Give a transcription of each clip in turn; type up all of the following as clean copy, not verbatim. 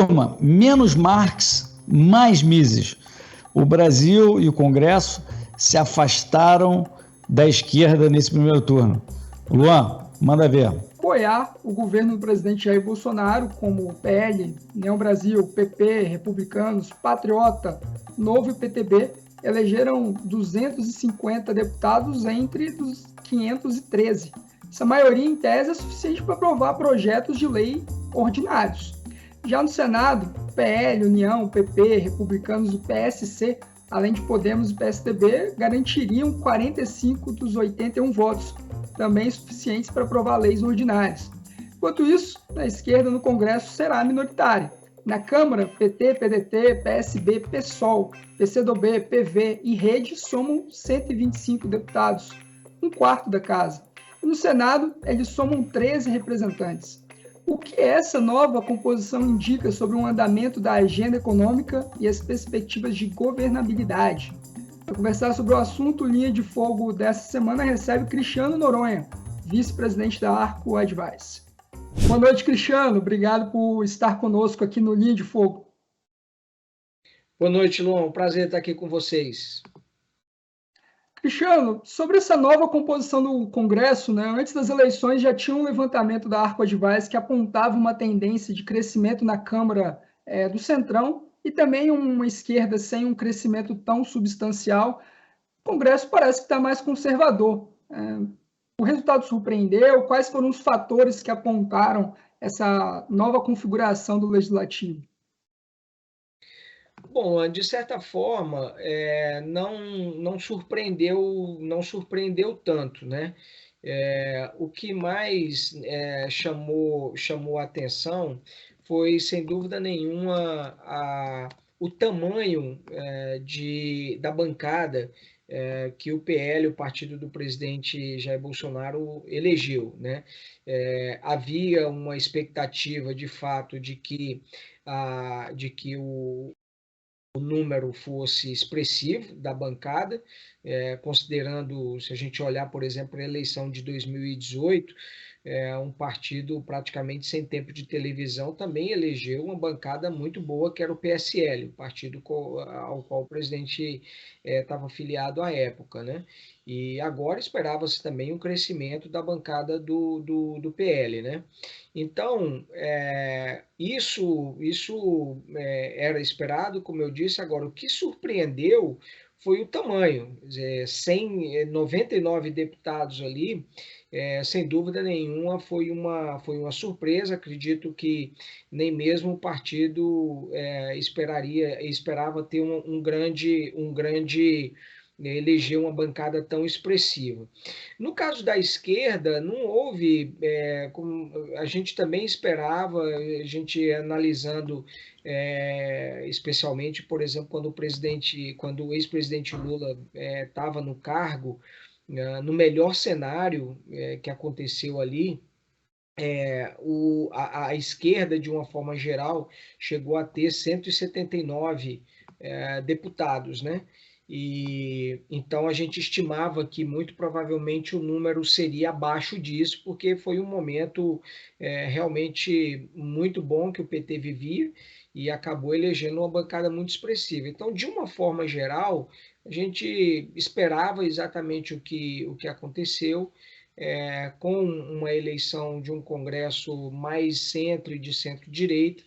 Turma, menos Marx, mais Mises. O Brasil e o Congresso se afastaram da esquerda nesse primeiro turno. Luan, manda ver. Apoiar o governo do presidente Jair Bolsonaro, como o PL, União Brasil, PP, Republicanos, Patriota, Novo e PTB, elegeram 250 deputados entre os 513. Essa maioria, em tese, é suficiente para aprovar projetos de lei ordinários. Já no Senado, PL, União, PP, Republicanos e PSC, além de Podemos e PSDB, garantiriam 45 dos 81 votos, também suficientes para aprovar leis ordinárias. Enquanto isso, a esquerda no Congresso será minoritária. Na Câmara, PT, PDT, PSB, PSOL, PCdoB, PV e Rede somam 125 deputados, um quarto da casa. E no Senado, eles somam 13 representantes. O que essa nova composição indica sobre o andamento da agenda econômica e as perspectivas de governabilidade? Para conversar sobre o assunto, Linha de Fogo dessa semana recebe Cristiano Noronha, vice-presidente da Arco Advice. Boa noite, Cristiano. Obrigado por estar conosco aqui no Linha de Fogo. Boa noite, Luan. Prazer estar aqui com vocês. Cristiano, sobre essa nova composição do Congresso, né, antes das eleições já tinha um levantamento da Arco Advice que apontava uma tendência de crescimento na Câmara do Centrão e também uma esquerda sem um crescimento tão substancial. O Congresso parece que está mais conservador. O resultado surpreendeu? Quais foram os fatores que apontaram essa nova configuração do Legislativo? Bom, de certa forma, não surpreendeu tanto, né? O que mais chamou a atenção foi, sem dúvida nenhuma, o tamanho da bancada que o PL, o partido do presidente Jair Bolsonaro, elegeu, né? Havia uma expectativa, de fato, de que o número fosse expressivo da bancada, considerando, se a gente olhar, por exemplo, a eleição de 2018, um partido praticamente sem tempo de televisão também elegeu uma bancada muito boa, que era o PSL, o partido ao qual o presidente estava filiado à época, né? E agora esperava-se também um crescimento da bancada do PL, né? Então, isso era esperado, como eu disse. Agora, o que surpreendeu foi o tamanho. Quer dizer, 99 deputados ali, sem dúvida nenhuma, foi uma surpresa. Acredito que nem mesmo o partido esperava ter um grande eleger uma bancada tão expressiva. No caso da esquerda, não houve, como a gente também esperava, a gente analisando, especialmente, por exemplo, quando o ex-presidente Lula estava no cargo, no melhor cenário que aconteceu ali, a esquerda, de uma forma geral, chegou a ter 179 deputados, né? E então a gente estimava que muito provavelmente o número seria abaixo disso, porque foi um momento realmente muito bom que o PT vivia e acabou elegendo uma bancada muito expressiva. Então, de uma forma geral, a gente esperava exatamente o que aconteceu, com uma eleição de um Congresso mais centro e de centro-direita,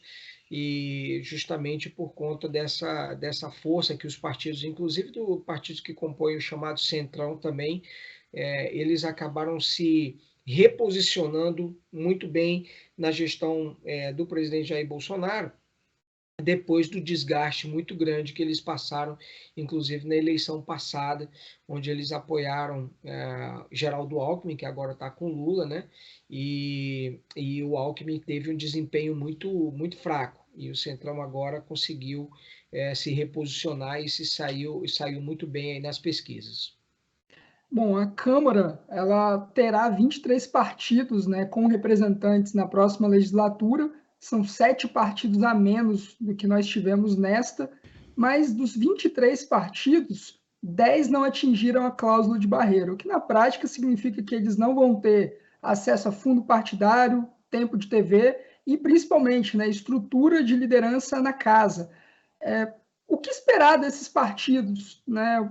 e justamente por conta dessa força que os partidos, inclusive do partido que compõe o chamado Centrão também, eles acabaram se reposicionando muito bem na gestão do presidente Jair Bolsonaro, depois do desgaste muito grande que eles passaram, inclusive na eleição passada, onde eles apoiaram Geraldo Alckmin, que agora está com Lula, né? E o Alckmin teve um desempenho muito fraco, e o Centrão agora conseguiu se reposicionar e saiu muito bem aí nas pesquisas. Bom, a Câmara ela terá 23 partidos, né, com representantes na próxima legislatura. São 7 partidos a menos do que nós tivemos nesta, mas dos 23 partidos, 10 não atingiram a cláusula de barreira, o que na prática significa que eles não vão ter acesso a fundo partidário, tempo de TV e principalmente, né, estrutura de liderança na casa. O que esperar desses partidos, né?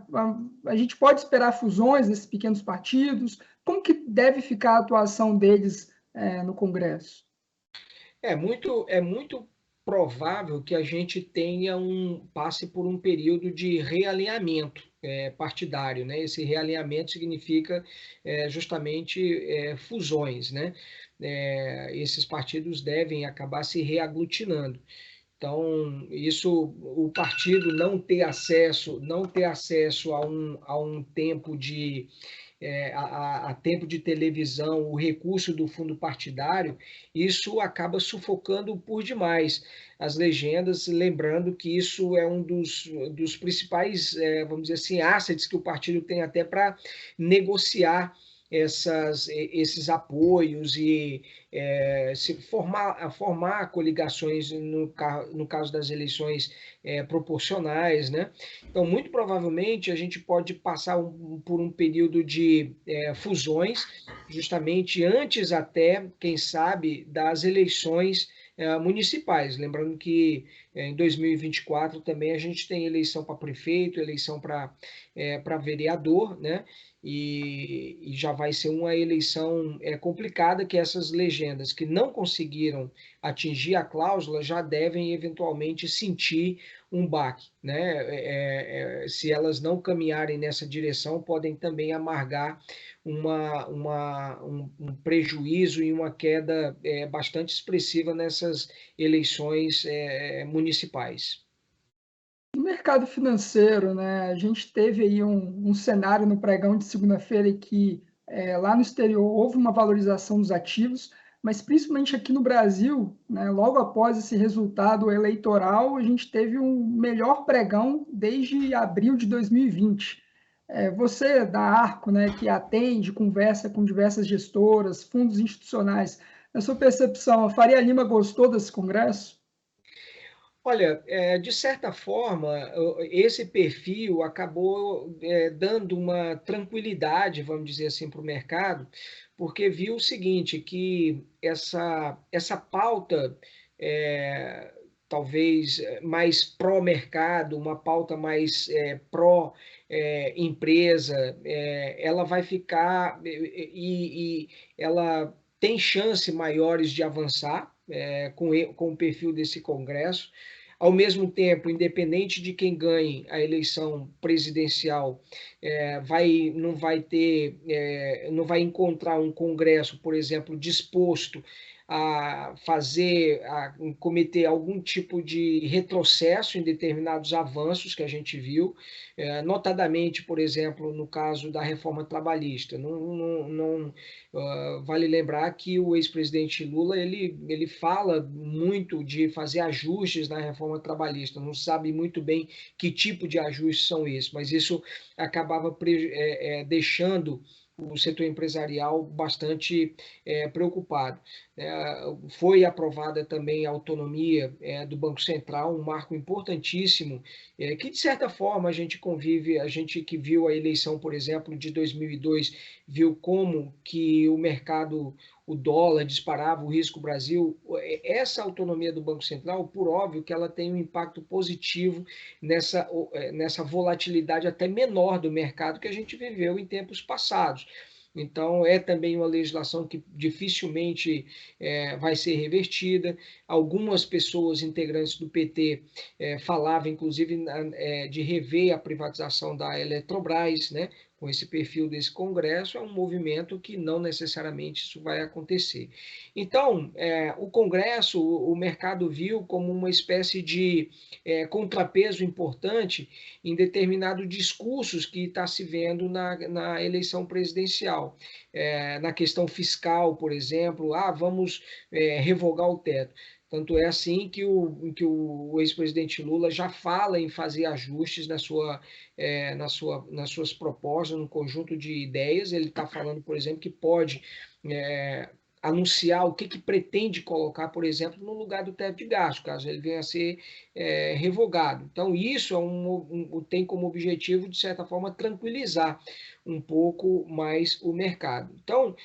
A gente pode esperar fusões desses pequenos partidos? Como que deve ficar a atuação deles no Congresso? É muito provável que a gente passe por um período de realinhamento partidário, né? Esse realinhamento significa justamente fusões, né? Esses partidos devem acabar se reaglutinando. Então, o partido não ter acesso a um tempo a tempo de televisão, o recurso do fundo partidário, isso acaba sufocando por demais as legendas, lembrando que isso é um dos principais, vamos dizer assim, assets que o partido tem até para negociar esses apoios e formar coligações no caso das eleições proporcionais, né? Então, muito provavelmente, a gente pode passar por um período de fusões, justamente antes até, quem sabe, das eleições municipais. Lembrando que em 2024 também a gente tem eleição para prefeito, eleição para vereador, né? E já vai ser uma eleição complicada, que essas legendas que não conseguiram atingir a cláusula já devem eventualmente sentir um baque, né? Se elas não caminharem nessa direção, podem também amargar um prejuízo e uma queda bastante expressiva nessas eleições municipais. No mercado financeiro, né, a gente teve aí um cenário no pregão de segunda-feira em que lá no exterior houve uma valorização dos ativos, mas principalmente aqui no Brasil, né, logo após esse resultado eleitoral, a gente teve um melhor pregão desde abril de 2020. Você da Arco, né, que atende, conversa com diversas gestoras, fundos institucionais, na sua percepção, a Faria Lima gostou desse congresso? Olha, de certa forma, esse perfil acabou dando uma tranquilidade, vamos dizer assim, para o mercado, porque viu o seguinte, que essa pauta, talvez mais pró-mercado, uma pauta mais pró-empresa, ela vai ficar e ela tem chance maiores de avançar com o perfil desse Congresso. Ao mesmo tempo, independente de quem ganhe a eleição presidencial, não vai encontrar um Congresso, por exemplo, disposto a cometer algum tipo de retrocesso em determinados avanços que a gente viu, notadamente, por exemplo, no caso da reforma trabalhista. Vale lembrar que o ex-presidente Lula ele fala muito de fazer ajustes na reforma trabalhista, não sabe muito bem que tipo de ajustes são esses, mas isso acabava deixando o setor empresarial bastante preocupado. Foi aprovada também a autonomia do Banco Central, um marco importantíssimo, que de certa forma a gente que viu a eleição, por exemplo, de 2002, viu como que o dólar disparava, o risco Brasil. Essa autonomia do Banco Central, por óbvio que ela tem um impacto positivo nessa volatilidade até menor do mercado que a gente viveu em tempos passados. Então, é também uma legislação que dificilmente vai ser revertida. Algumas pessoas integrantes do PT falavam, inclusive, de rever a privatização da Eletrobras, né? Com esse perfil desse Congresso, é um movimento que não necessariamente isso vai acontecer. Então, o Congresso, o mercado viu como uma espécie de contrapeso importante em determinados discursos que está se vendo na eleição presidencial. Na questão fiscal, por exemplo, vamos revogar o teto. Tanto é assim que o ex-presidente Lula já fala em fazer ajustes nas suas propostas, num conjunto de ideias. Ele está falando, por exemplo, que pode anunciar o que pretende colocar, por exemplo, no lugar do teto de gasto, caso ele venha a ser revogado. Então, isso tem como objetivo, de certa forma, tranquilizar um pouco mais o mercado. Então,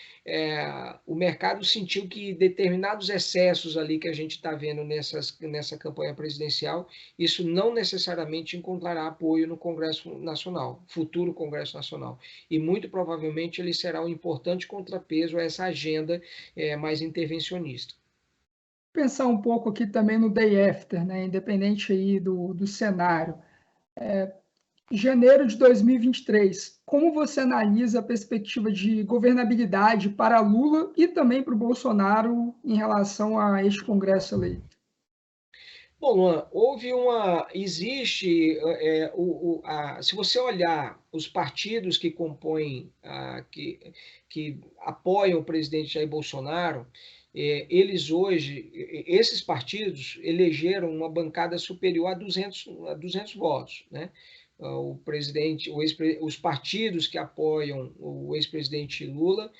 o mercado sentiu que determinados excessos ali que a gente está vendo nessa campanha presidencial, isso não necessariamente encontrará apoio no Congresso Nacional, futuro Congresso Nacional. E muito provavelmente ele será um importante contrapeso a essa agenda mais intervencionista. Pensar um pouco aqui também no day after, né? Independente aí do cenário. Janeiro de 2023, como você analisa a perspectiva de governabilidade para Lula e também para o Bolsonaro em relação a este Congresso eleito? Bom, Luan, existe, se você olhar os partidos que compõem, que apoiam o presidente Jair Bolsonaro, eles hoje, esses partidos elegeram uma bancada superior a 200 votos, né? O presidente, os partidos que apoiam o ex-presidente Lula,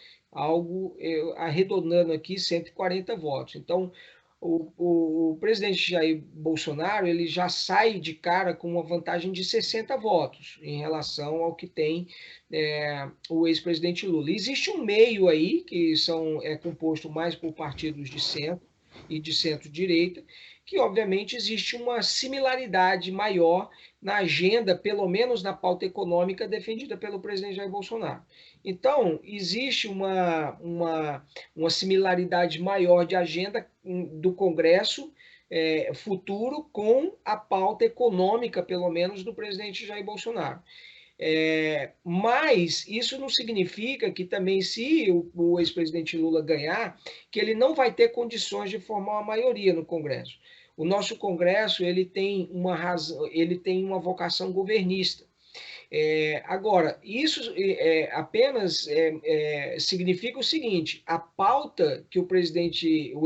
arredondando aqui 140 votos. Então, o presidente Jair Bolsonaro ele já sai de cara com uma vantagem de 60 votos em relação ao que tem o ex-presidente Lula. Existe um meio aí que é composto mais por partidos de centro e de centro-direita, que obviamente existe uma similaridade maior na agenda, pelo menos na pauta econômica defendida pelo presidente Jair Bolsonaro. Então, existe uma similaridade maior de agenda do Congresso futuro com a pauta econômica, pelo menos, do presidente Jair Bolsonaro. Mas isso não significa que também, se o ex-presidente Lula ganhar, que ele não vai ter condições de formar uma maioria no Congresso. O nosso Congresso ele tem uma vocação governista. Agora, isso apenas significa o seguinte: a pauta que o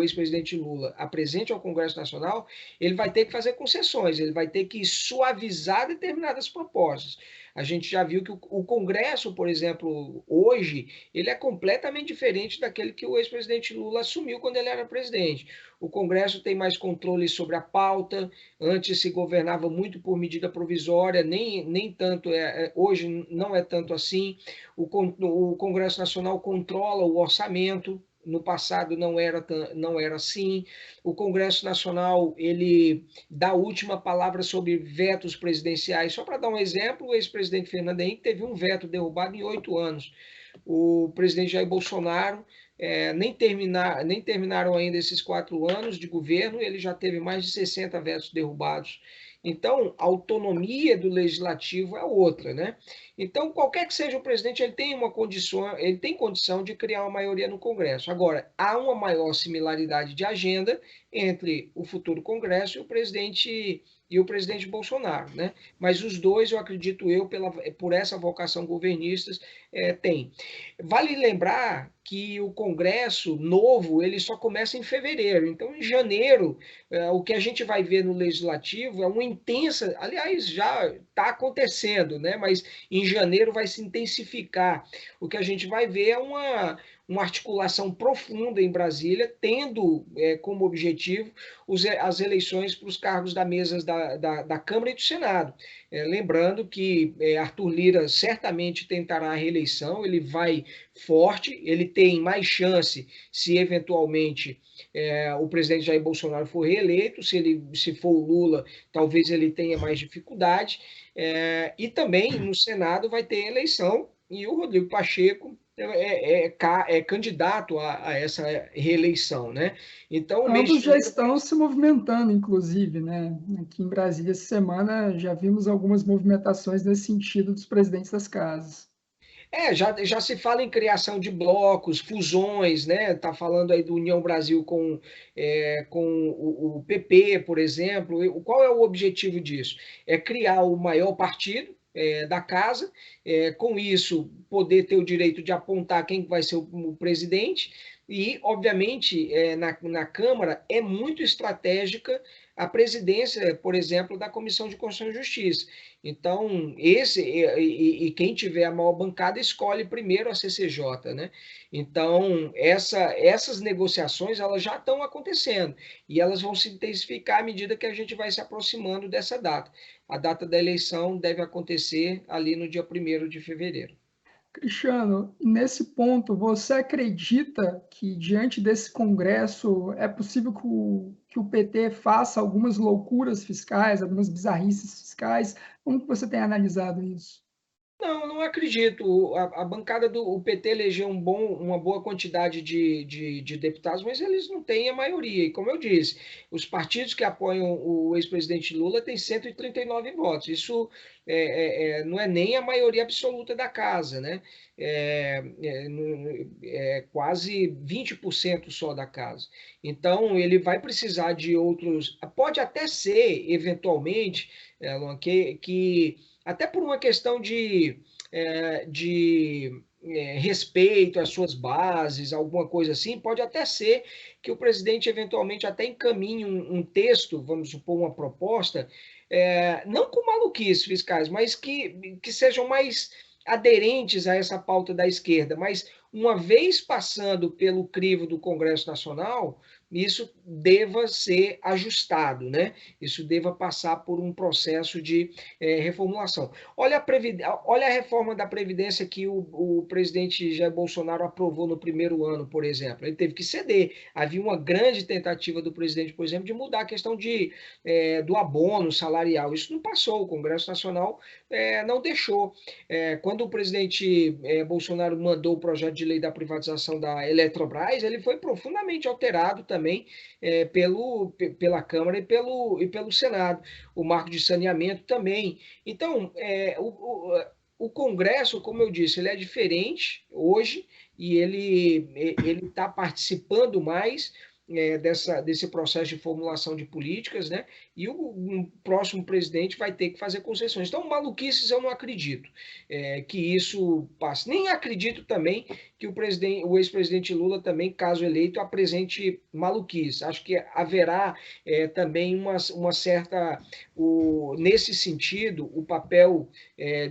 ex-presidente Lula apresente ao Congresso Nacional, ele vai ter que fazer concessões, ele vai ter que suavizar determinadas propostas. A gente já viu que o Congresso, por exemplo, hoje, ele é completamente diferente daquele que o ex-presidente Lula assumiu quando ele era presidente. O Congresso tem mais controle sobre a pauta, antes se governava muito por medida provisória, nem tanto, hoje não é tanto assim. O Congresso Nacional controla o orçamento, no passado não era assim. O Congresso Nacional ele dá a última palavra sobre vetos presidenciais. Só para dar um exemplo, o ex-presidente Fernando Henrique teve um veto derrubado em 8 anos. O presidente Jair Bolsonaro nem terminaram ainda esses 4 anos de governo, ele já teve mais de 60 vetos derrubados. Então, a autonomia do legislativo é outra, né? Então, qualquer que seja o presidente, ele tem condição de criar uma maioria no Congresso. Agora, há uma maior similaridade de agenda entre o futuro Congresso e o presidente Bolsonaro, né? Mas os dois, eu acredito por essa vocação governista, tem. Vale lembrar que o Congresso novo ele só começa em fevereiro. Então, em janeiro, o que a gente vai ver no Legislativo é uma intensa, aliás, já está acontecendo, né? Mas em janeiro vai se intensificar. O que a gente vai ver é uma articulação profunda em Brasília, tendo como objetivo as eleições para os cargos da mesa da Câmara e do Senado. Lembrando que Arthur Lira certamente tentará a reeleição, ele vai forte, ele tem mais chance se eventualmente o presidente Jair Bolsonaro for reeleito, se for o Lula, talvez ele tenha mais dificuldade, e também no Senado vai ter eleição, e o Rodrigo Pacheco é candidato a essa reeleição, né? Então, Ambos já estão se movimentando, inclusive, né? Aqui em Brasília, essa semana, já vimos algumas movimentações nesse sentido dos presidentes das casas. Já se fala em criação de blocos, fusões, né? Tá falando aí do União Brasil com o PP, por exemplo. Qual é o objetivo disso? É criar o maior partido da casa, com isso poder ter o direito de apontar quem vai ser o presidente e, obviamente, na Câmara é muito estratégica a presidência, por exemplo, da Comissão de Constituição e Justiça. Então, quem tiver a maior bancada escolhe primeiro a CCJ, né? Então, essas negociações elas já estão acontecendo e elas vão se intensificar à medida que a gente vai se aproximando dessa data. A data da eleição deve acontecer ali no dia 1º de fevereiro. Cristiano, nesse ponto, você acredita que, diante desse Congresso, é possível que o PT faça algumas loucuras fiscais, algumas bizarrices fiscais? Como que você tem analisado isso? Não, não acredito. A bancada do PT elegeu uma boa quantidade de deputados, mas eles não têm a maioria. E como eu disse, os partidos que apoiam o ex-presidente Lula têm 139 votos. Isso não é nem a maioria absoluta da casa, né? É quase 20% só da casa. Então, ele vai precisar de outros. Pode até ser, eventualmente, Luan, que até por uma questão de respeito às suas bases, alguma coisa assim, pode até ser que o presidente eventualmente até encaminhe um texto, vamos supor, uma proposta, não com maluquices fiscais, mas que sejam mais aderentes a essa pauta da esquerda. Mas uma vez passando pelo crivo do Congresso Nacional, isso deva ser ajustado, né? Isso deva passar por um processo de reformulação. Olha a reforma da Previdência que o presidente Jair Bolsonaro aprovou no primeiro ano, por exemplo. Ele teve que ceder. Havia uma grande tentativa do presidente, por exemplo, de mudar a questão do abono salarial. Isso não passou, o Congresso Nacional não deixou. Quando o presidente Bolsonaro mandou o projeto de lei da privatização da Eletrobras, ele foi profundamente alterado também pela Câmara e pelo Senado. O marco de saneamento também. Então, o Congresso, como eu disse, ele é diferente hoje e ele está participando mais desse processo de formulação de políticas, né? E um próximo presidente vai ter que fazer concessões. Então, maluquices eu não acredito que isso passe. Nem acredito também que o ex-presidente Lula também, caso eleito, apresente maluquice. Acho que haverá também uma certa... nesse sentido, o papel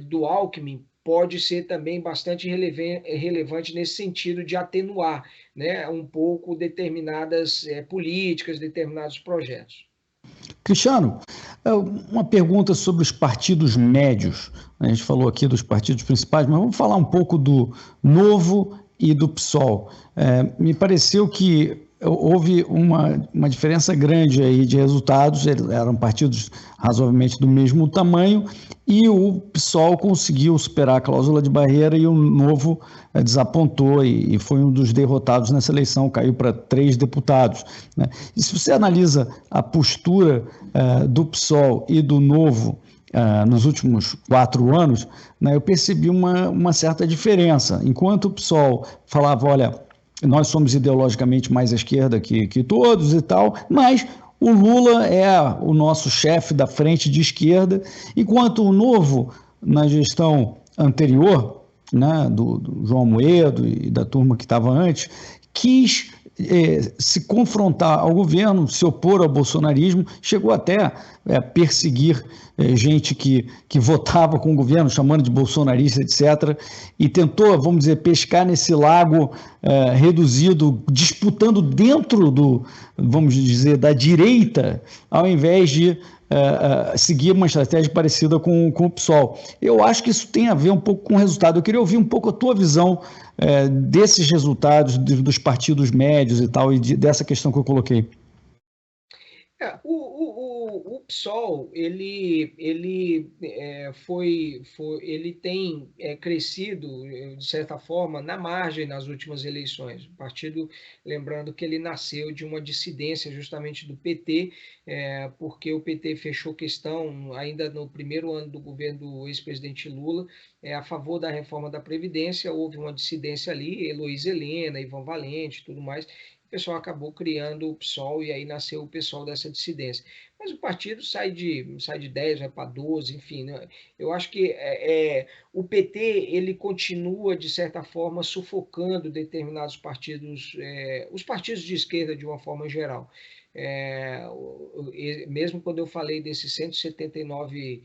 do Alckmin pode ser também bastante relevante nesse sentido de atenuar, né, um pouco determinadas políticas, determinados projetos. Cristiano, uma pergunta sobre os partidos médios. A gente falou aqui dos partidos principais, mas vamos falar um pouco do Novo e do PSOL. Me pareceu que houve uma diferença grande aí de resultados, eram partidos razoavelmente do mesmo tamanho, e o PSOL conseguiu superar a cláusula de barreira e o Novo desapontou e foi um dos derrotados nessa eleição, caiu para 3 deputados. Né? E se você analisa a postura do PSOL e do Novo nos últimos 4 anos, né, eu percebi uma certa diferença. Enquanto o PSOL falava, olha, nós somos ideologicamente mais à esquerda que todos e tal, mas o Lula é o nosso chefe da frente de esquerda, enquanto o Novo, na gestão anterior, né, do João Amoedo e da turma que estava antes, quis se confrontar ao governo, se opor ao bolsonarismo, chegou até a perseguir gente que votava com o governo, chamando de bolsonarista, etc., e tentou, vamos dizer, pescar nesse lago reduzido, disputando dentro vamos dizer, da direita, ao invés de seguir uma estratégia parecida com o PSOL. Eu acho que isso tem a ver um pouco com o resultado. Eu queria ouvir um pouco a tua visão desses resultados dos partidos médios e tal, e dessa questão que eu coloquei. O PSOL ele tem crescido de certa forma na margem nas últimas eleições. O partido, lembrando que ele nasceu de uma dissidência justamente do PT, porque o PT fechou questão ainda no primeiro ano do governo do ex-presidente Lula a favor da reforma da Previdência. Houve uma dissidência ali, Heloísa Helena, Ivan Valente, tudo mais. O pessoal acabou criando o PSOL e aí nasceu o PSOL dessa dissidência. Mas o partido sai de 10, vai para 12, enfim. Né? Eu acho que o PT ele continua, de certa forma, sufocando determinados partidos, os partidos de esquerda de uma forma geral. mesmo quando eu falei desses 179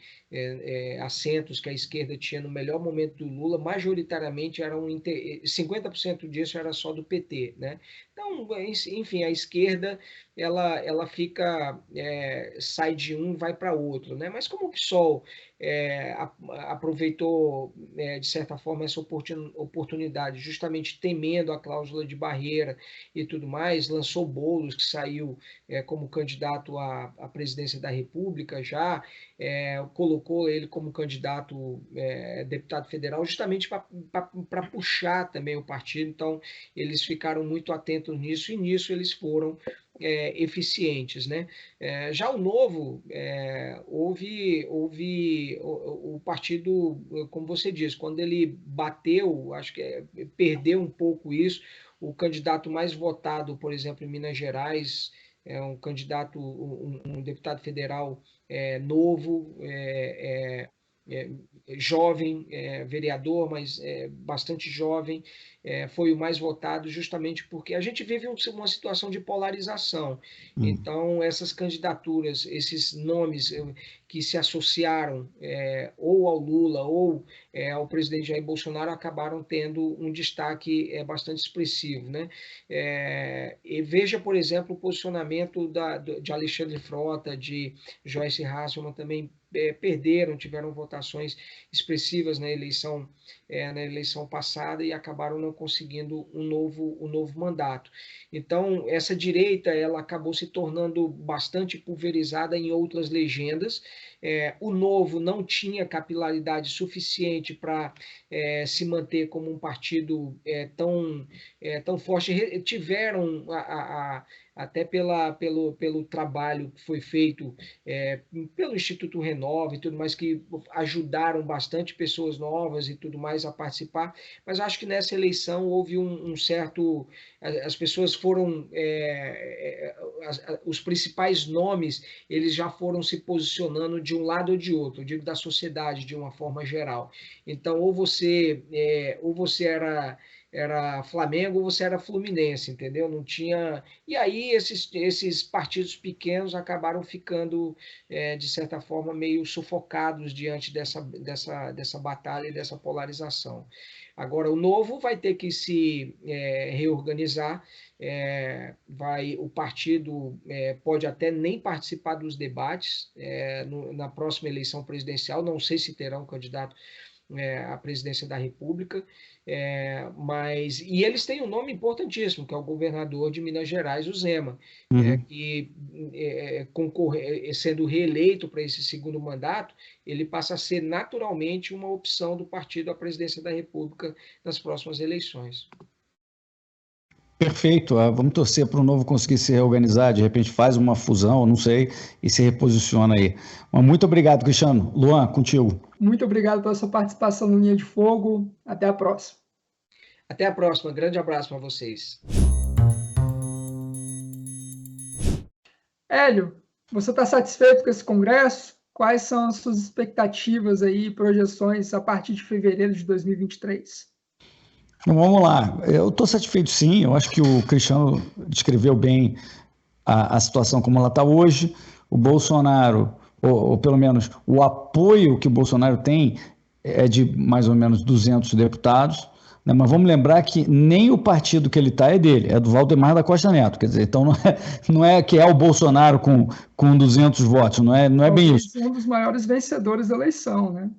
assentos que a esquerda tinha no melhor momento do Lula, majoritariamente 50% disso era só do PT, né? Então, enfim, a esquerda ela fica, sai de um e vai para outro, né? Mas como o PSOL aproveitou, de certa forma, essa oportunidade, justamente temendo a cláusula de barreira e tudo mais, lançou Boulos, que saiu como candidato à presidência da República já, colocou ele como candidato deputado federal, justamente para puxar também o partido. Então, eles ficaram muito atentos nisso, e nisso eles foram eficientes, né? Já o Novo, houve o partido, como você disse, quando ele bateu, acho que perdeu um pouco isso. O candidato mais votado, por exemplo, em Minas Gerais, um candidato, um deputado federal novo, jovem, vereador, mas bastante jovem, foi o mais votado, justamente porque a gente vive uma situação de polarização. Então, essas candidaturas, esses nomes que se associaram ou ao Lula ou ao presidente Jair Bolsonaro acabaram tendo um destaque bastante expressivo, né? E veja, por exemplo, o posicionamento de Alexandre Frota, de Joyce Hasselmann, também tiveram votações expressivas na eleição passada e acabaram não conseguindo um novo mandato. Então, essa direita ela acabou se tornando bastante pulverizada em outras legendas. O Novo não tinha capilaridade suficiente para se manter como um partido tão forte. Tiveram até pelo trabalho que foi feito pelo Instituto Renova e tudo mais, que ajudaram bastante pessoas novas e tudo mais a participar, mas acho que nessa eleição houve um certo... As pessoas foram... os principais nomes, eles já foram se posicionando de um lado ou de outro, eu digo da sociedade de uma forma geral. Então, ou você era Flamengo ou você era Fluminense, entendeu? Não tinha... E aí esses partidos pequenos acabaram ficando, de certa forma, meio sufocados diante dessa batalha e dessa polarização. Agora, o Novo vai ter que se reorganizar, o partido pode até nem participar dos debates na próxima eleição presidencial, não sei se terá um candidato à presidência da República, e eles têm um nome importantíssimo, que é o governador de Minas Gerais, o Zema, que sendo reeleito para esse segundo mandato, ele passa a ser naturalmente uma opção do partido à presidência da República nas próximas eleições. Perfeito, vamos torcer para o Novo conseguir se reorganizar, de repente faz uma fusão, não sei, e se reposiciona aí. Mas muito obrigado, Cristiano. Luan, contigo. Muito obrigado pela sua participação no Linha de Fogo. Até a próxima. Até a próxima. Grande abraço para vocês. Hélio, você está satisfeito com esse congresso? Quais são as suas expectativas aí e projeções a partir de fevereiro de 2023? Então, vamos lá. Eu estou satisfeito, sim. Eu acho que o Cristiano descreveu bem a situação como ela está hoje. O Bolsonaro, ou pelo menos o apoio que o Bolsonaro tem é de mais ou menos 200 deputados, né? Mas vamos lembrar que nem o partido que ele está é dele, é do Valdemar da Costa Neto. Quer dizer, então não é que é o Bolsonaro com 200 votos, não é bem isso. Um dos maiores vencedores da eleição, né?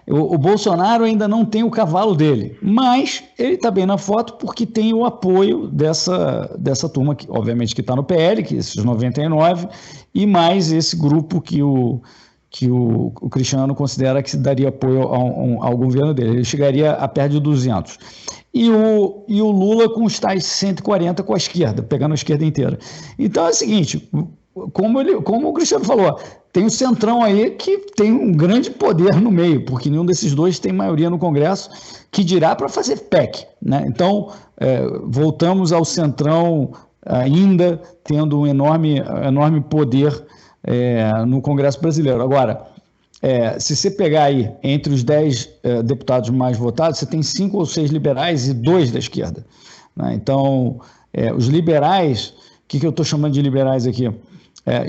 O Bolsonaro ainda não tem o cavalo dele, mas ele está bem na foto porque tem o apoio dessa turma, que, obviamente, que está no PL, que esses 99, e mais esse grupo que o Cristiano considera que daria apoio ao governo dele. Ele chegaria a perto de 200. E o Lula com os tais 140 com a esquerda, pegando a esquerda inteira. Então é o seguinte, como o Cristiano falou, tem o Centrão aí que tem um grande poder no meio, porque nenhum desses dois tem maioria no Congresso, que dirá para fazer PEC, né? Então, voltamos ao Centrão ainda tendo um enorme poder no Congresso brasileiro. Agora, se você pegar aí entre os 10 deputados mais votados, você tem 5 ou 6 liberais e 2 da esquerda, né? Então, os liberais que eu estou chamando de liberais aqui?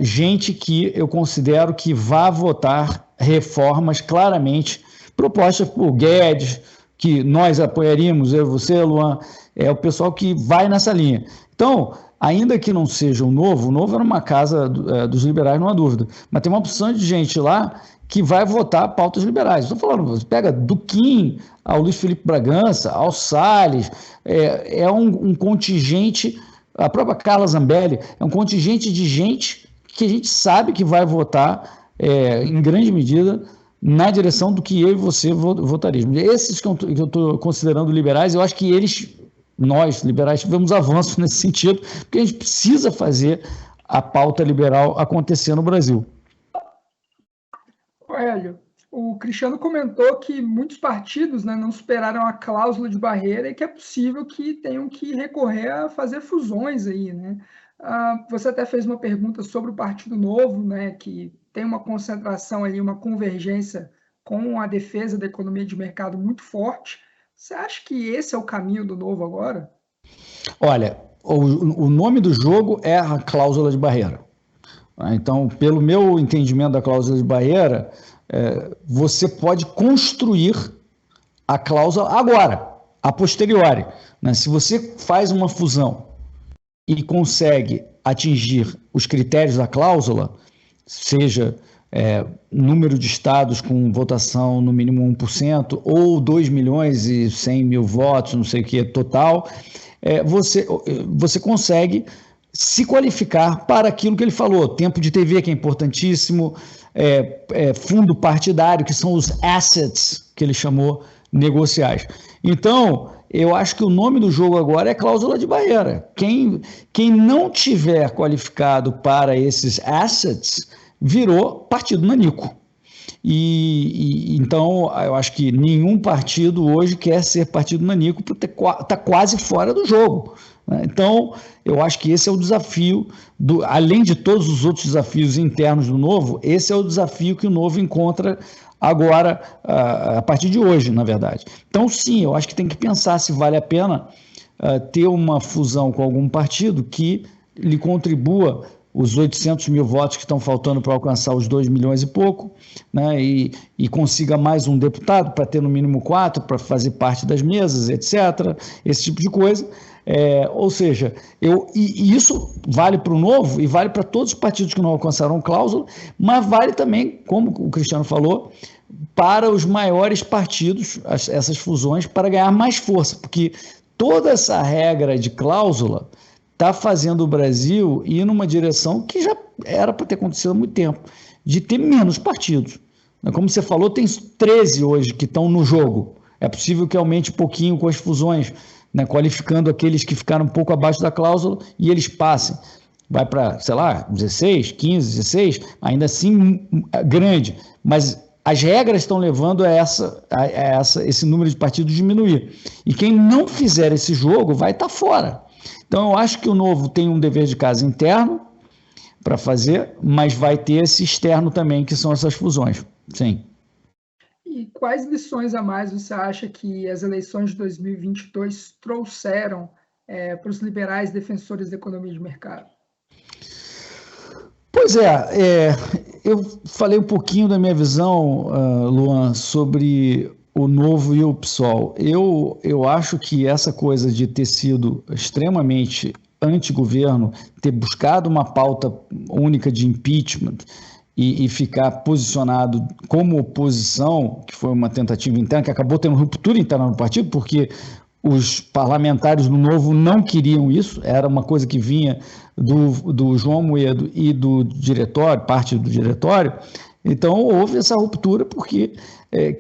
Gente que eu considero que vai votar reformas claramente propostas por Guedes, que nós apoiaríamos, eu e você, Luan, é o pessoal que vai nessa linha. Então, ainda que não seja o Novo era uma casa dos liberais, não há dúvida, mas tem uma opção de gente lá que vai votar pautas liberais. Estou falando, você pega do Kim ao Luiz Felipe Bragança, ao Salles, é um contingente, a própria Carla Zambelli, é um contingente de gente que a gente sabe que vai votar, em grande medida, na direção do que eu e você votaríamos. Esses que eu estou considerando liberais, eu acho que nós, liberais, tivemos avanços nesse sentido, porque a gente precisa fazer a pauta liberal acontecer no Brasil. Hélio, o Cristiano comentou que muitos partidos, né, não superaram a cláusula de barreira e que é possível que tenham que recorrer a fazer fusões aí, né? Você até fez uma pergunta sobre o Partido Novo, né, que tem uma concentração ali, uma convergência com a defesa da economia de mercado muito forte. Você acha que esse é o caminho do Novo agora? Olha, o nome do jogo é a cláusula de barreira. Então, pelo meu entendimento da cláusula de barreira, você pode construir a cláusula agora, a posteriori. Né? Se você faz uma fusão e consegue atingir os critérios da cláusula, seja número de estados com votação no mínimo 1%, ou 2 milhões e 100 mil votos, não sei o que, total, você consegue se qualificar para aquilo que ele falou, tempo de TV, que é importantíssimo, fundo partidário, que são os assets, que ele chamou, negociais. Então, eu acho que o nome do jogo agora é cláusula de barreira. Quem não tiver qualificado para esses assets virou partido nanico. Então, eu acho que nenhum partido hoje quer ser partido nanico porque está quase fora do jogo. Né? Então, eu acho que esse é o desafio, além de todos os outros desafios internos do Novo, esse é o desafio que o Novo encontra agora, a partir de hoje, na verdade. Então, sim, eu acho que tem que pensar se vale a pena ter uma fusão com algum partido que lhe contribua os 800 mil votos que estão faltando para alcançar os 2 milhões e pouco, né, e consiga mais um deputado para ter no mínimo 4, para fazer parte das mesas, etc., esse tipo de coisa. Ou seja, e isso vale para o Novo e vale para todos os partidos que não alcançaram cláusula, mas vale também, como o Cristiano falou, para os maiores partidos, essas fusões, para ganhar mais força, porque toda essa regra de cláusula está fazendo o Brasil ir numa direção que já era para ter acontecido há muito tempo, de ter menos partidos. Como você falou, tem 13 hoje que estão no jogo. É possível que aumente um pouquinho com as fusões, né, qualificando aqueles que ficaram um pouco abaixo da cláusula e eles passem. Vai para, sei lá, 16, 15, 16, ainda assim grande. Mas as regras estão levando a esse número de partidos diminuir. E quem não fizer esse jogo vai estar fora. Então, eu acho que o Novo tem um dever de casa interno para fazer, mas vai ter esse externo também, que são essas fusões. Sim. E quais lições a mais você acha que as eleições de 2022 trouxeram para os liberais defensores da economia de mercado? Pois eu falei um pouquinho da minha visão, Luan, sobre o Novo e o PSOL. Eu acho que essa coisa de ter sido extremamente anti-governo, ter buscado uma pauta única de impeachment e ficar posicionado como oposição, que foi uma tentativa interna, que acabou tendo ruptura interna no partido, porque os parlamentares do Novo não queriam isso, era uma coisa que vinha do João Moedo e do diretório, parte do diretório. Então, houve essa ruptura porque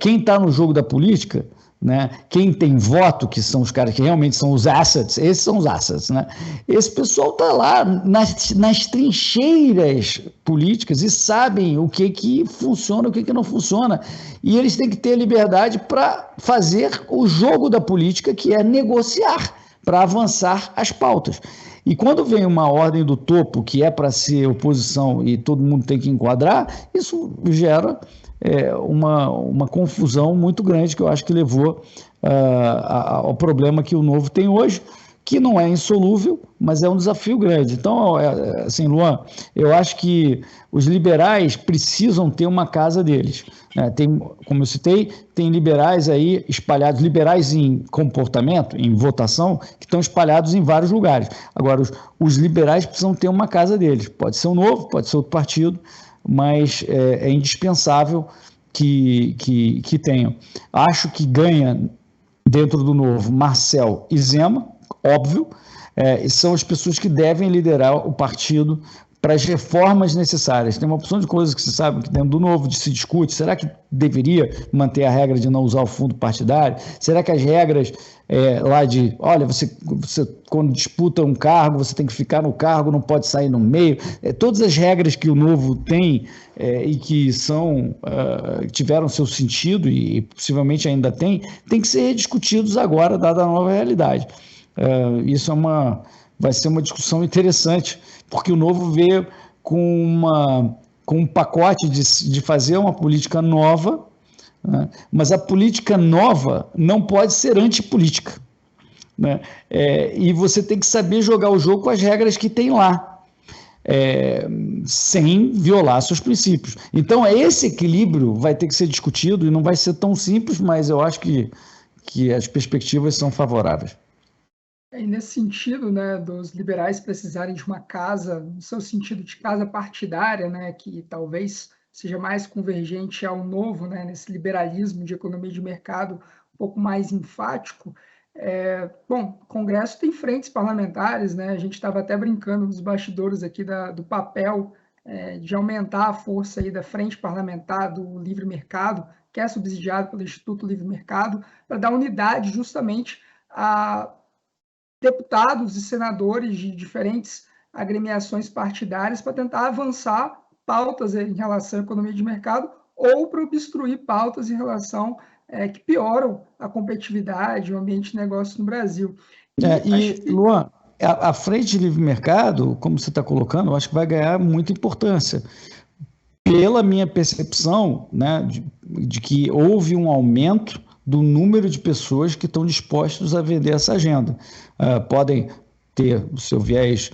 quem está no jogo da política, né, quem tem voto, que são os caras que realmente são os assets, esses são os assets, né? Esse pessoal está lá nas trincheiras políticas e sabem o que funciona, o que não funciona. E eles têm que ter liberdade para fazer o jogo da política, que é negociar, para avançar as pautas. E quando vem uma ordem do topo, que é para ser oposição e todo mundo tem que enquadrar, isso gera uma confusão muito grande, que eu acho que levou ao problema que o Novo tem hoje, que não é insolúvel, mas é um desafio grande. Então, assim, Luan, eu acho que os liberais precisam ter uma casa deles, né? Tem, como eu citei, tem liberais aí espalhados, liberais em comportamento, em votação, que estão espalhados em vários lugares. Agora, os liberais precisam ter uma casa deles. Pode ser um Novo, pode ser outro partido, mas é indispensável que tenham. Acho que ganha dentro do Novo Marcel e Zema, óbvio, e são as pessoas que devem liderar o partido para as reformas necessárias. Tem uma opção de coisas que se sabe que dentro do Novo se discute. Será que deveria manter a regra de não usar o fundo partidário? Será que as regras lá de, olha, você quando disputa um cargo, você tem que ficar no cargo, não pode sair no meio. Todas as regras que o Novo tem e que tiveram seu sentido e possivelmente ainda tem que ser rediscutidos agora, dada a nova realidade. Isso vai ser uma discussão interessante, porque o Novo veio com um pacote de fazer uma política nova, né? Mas a política nova não pode ser antipolítica, né? E você tem que saber jogar o jogo com as regras que tem lá, sem violar seus princípios. Então, esse equilíbrio vai ter que ser discutido e não vai ser tão simples, mas eu acho que as perspectivas são favoráveis. E nesse sentido, né, dos liberais precisarem de uma casa, no seu sentido de casa partidária, né, que talvez seja mais convergente ao Novo, né, nesse liberalismo de economia de mercado um pouco mais enfático. Bom, o Congresso tem frentes parlamentares, né, a gente estava até brincando nos bastidores aqui do papel de aumentar a força aí da frente parlamentar do livre mercado, que é subsidiado pelo Instituto Livre Mercado, para dar unidade justamente a deputados e senadores de diferentes agremiações partidárias para tentar avançar pautas em relação à economia de mercado ou para obstruir pautas em relação que pioram a competitividade, o ambiente de negócio no Brasil. Luan, a frente de livre mercado, como você está colocando, eu acho que vai ganhar muita importância. Pela minha percepção, né, de que houve um aumento do número de pessoas que estão dispostos a vender essa agenda. Podem ter o seu viés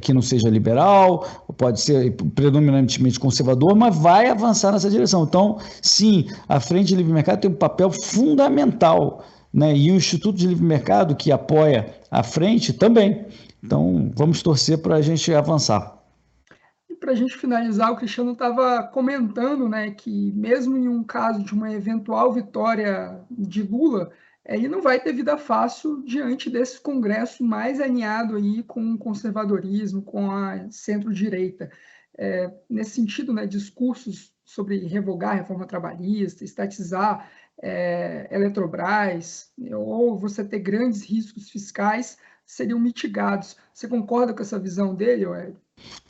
que não seja liberal, pode ser predominantemente conservador, mas vai avançar nessa direção. Então, sim, a Frente de Livre Mercado tem um papel fundamental, né? E o Instituto de Livre Mercado, que apoia a frente, também. Então, vamos torcer para a gente avançar. Para a gente finalizar, o Cristiano estava comentando, né, que mesmo em um caso de uma eventual vitória de Lula, ele não vai ter vida fácil diante desse Congresso mais alinhado aí com o conservadorismo, com a centro-direita. Nesse sentido, né, discursos sobre revogar a reforma trabalhista, estatizar Eletrobras, ou você ter grandes riscos fiscais, seriam mitigados. Você concorda com essa visão dele, Hélio?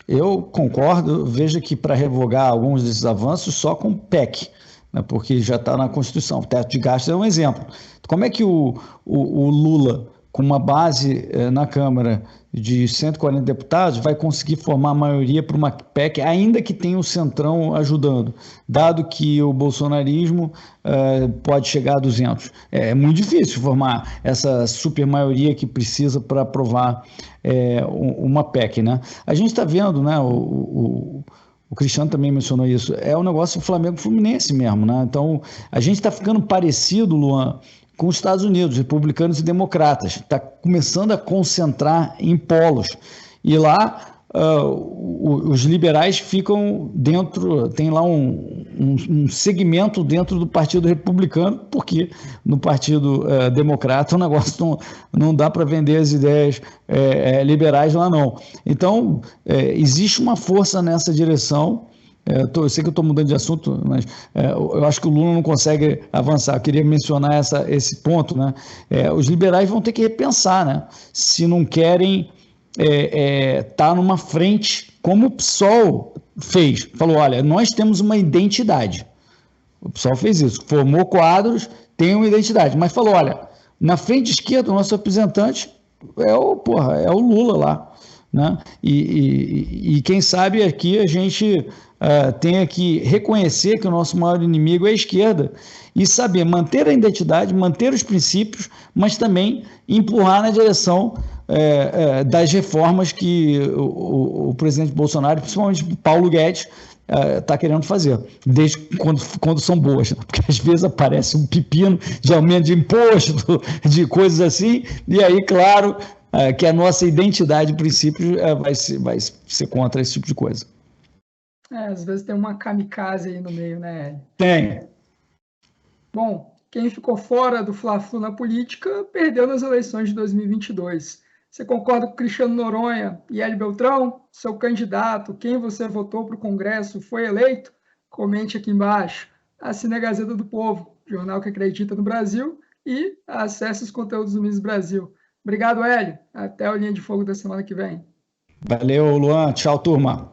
Eu concordo, veja que para revogar alguns desses avanços só com PEC, né, porque já está na Constituição. O teto de gastos é um exemplo. Como é que o Lula, com uma base na Câmara de 140 deputados, vai conseguir formar a maioria para uma PEC, ainda que tenha o Centrão ajudando, dado que o bolsonarismo pode chegar a 200? É muito difícil formar essa super maioria que precisa para aprovar uma PEC, né? A gente está vendo, né, o Cristiano também mencionou isso, é um negócio Flamengo-Fluminense mesmo, né? Então, a gente está ficando parecido, Luan, com os Estados Unidos, republicanos e democratas. Está começando a concentrar em polos. E lá, os liberais ficam dentro, tem lá um segmento dentro do Partido Republicano, porque no Partido Democrata o negócio não dá para vender as ideias liberais lá não. Então, existe uma força nessa direção. Eu sei que eu estou mudando de assunto, mas eu acho que o Lula não consegue avançar. Eu queria mencionar esse ponto, né? Os liberais vão ter que repensar, né? Se não querem estar numa frente, como o PSOL fez. Falou, olha, nós temos uma identidade. O PSOL fez isso, formou quadros, tem uma identidade, mas falou, olha, na frente esquerda, o nosso representante é o Lula lá. né? E quem sabe aqui a gente tenha que reconhecer que o nosso maior inimigo é a esquerda e saber manter a identidade, manter os princípios, mas também empurrar na direção das reformas que o presidente Bolsonaro, principalmente Paulo Guedes, está querendo fazer, desde quando são boas, né? Porque às vezes aparece um pepino de aumento de imposto, de coisas assim, e aí, claro, que a nossa identidade e princípios vai ser contra esse tipo de coisa. Às vezes tem uma kamikaze aí no meio, né? Tem. Bom, quem ficou fora do Fla-Flu na política perdeu nas eleições de 2022. Você concorda com Cristiano Noronha e Hélio Beltrão? Seu candidato, quem você votou para o Congresso, foi eleito? Comente aqui embaixo. Assine a Gazeta do Povo, jornal que acredita no Brasil, e acesse os conteúdos do Miss Brasil. Obrigado, Hélio. Até o Linha de Fogo da semana que vem. Valeu, Luan. Tchau, turma.